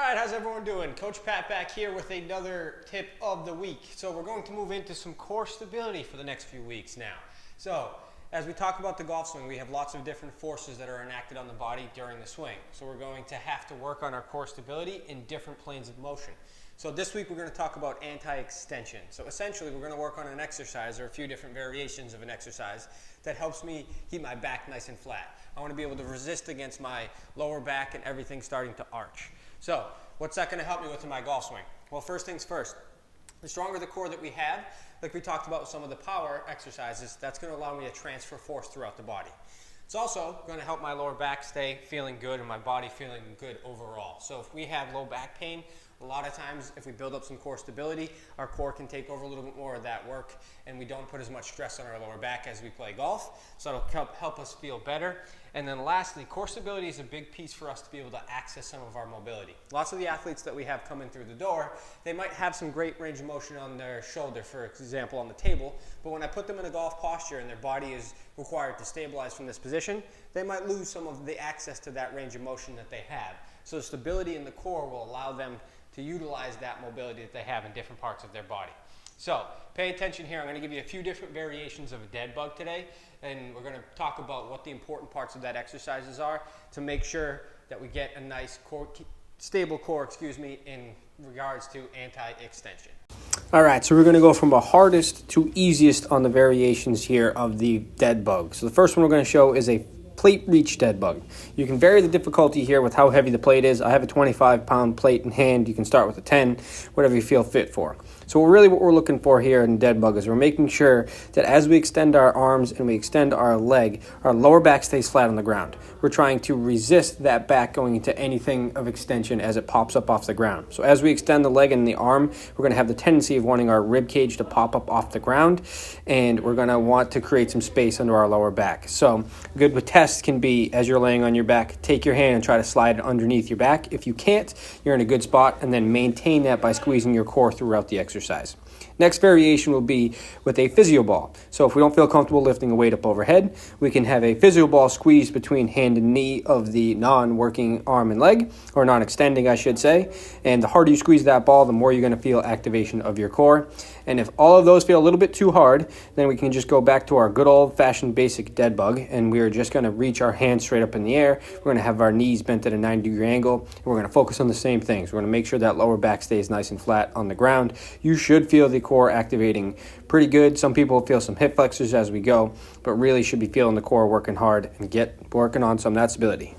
right, how's everyone doing? Coach Pat back here with another tip of the week. So we're going to move into some core stability for the next few weeks now. So as we talk about the golf swing, we have lots of different forces that are enacted on the body during the swing. So we're going to have to work on our core stability in different planes of motion. So this week we're going to talk about anti-extension. So essentially we're going to work on an exercise or a few different variations of an exercise that helps me keep my back nice and flat. I want to be able to resist against my lower back and everything starting to arch. So what's that going to help me with in my golf swing? Well, first things first, the stronger the core that we have, like we talked about with some of the power exercises, that's going to allow me to transfer force throughout the body. It's also going to help my lower back stay feeling good and my body feeling good overall. So if we have low back pain, a lot of times if we build up some core stability, our core can take over a little bit more of that work and we don't put as much stress on our lower back as we play golf. So it'll help us feel better. And then lastly, core stability is a big piece for us to be able to access some of our mobility. Lots of the athletes that we have coming through the door, they might have some great range of motion on their shoulder, for example, on the table, but when I put them in a golf posture and their body is required to stabilize from this position, they might lose some of the access to that range of motion that they have. So stability in the core will allow them to utilize that mobility that they have in different parts of their body. So pay attention here. I'm going to give you a few different variations of a dead bug today, and we're going to talk about what the important parts of that exercises are to make sure that we get a nice core, stable core, in regards to anti-extension. All right, so we're going to go from the hardest to easiest on the variations here of the dead bug. So the first one we're going to show is a plate reach dead bug. You can vary the difficulty here with how heavy the plate is. I have a 25-pound plate in hand. You can start with a 10, whatever you feel fit for. So really what we're looking for here in dead bug is we're making sure that as we extend our arms and we extend our leg, our lower back stays flat on the ground. We're trying to resist that back going into anything of extension as it pops up off the ground. So as we extend the leg and the arm, we're going to have the tendency of wanting our rib cage to pop up off the ground, and we're going to want to create some space under our lower back. So good with tests can be, as you're laying on your back, take your hand and try to slide it underneath your back. If you can't, you're in a good spot, and then maintain that by squeezing your core throughout the exercise. Next variation will be with a physio ball. So if we don't feel comfortable lifting a weight up overhead, we can have a physio ball squeezed between hand and knee of the non-working arm and leg, or non-extending, I should say. And the harder you squeeze that ball, the more you're going to feel activation of your core. And if all of those feel a little bit too hard, then we can just go back to our good old-fashioned basic dead bug, and we're just going to reach our hands straight up in the air. We're going to have our knees bent at a 90-degree angle, and we're going to focus on the same things. We're going to make sure that lower back stays nice and flat on the ground. You should feel the core activating pretty good. Some people feel some hip flexors as we go, but really should be feeling the core working hard and get working on some of that stability.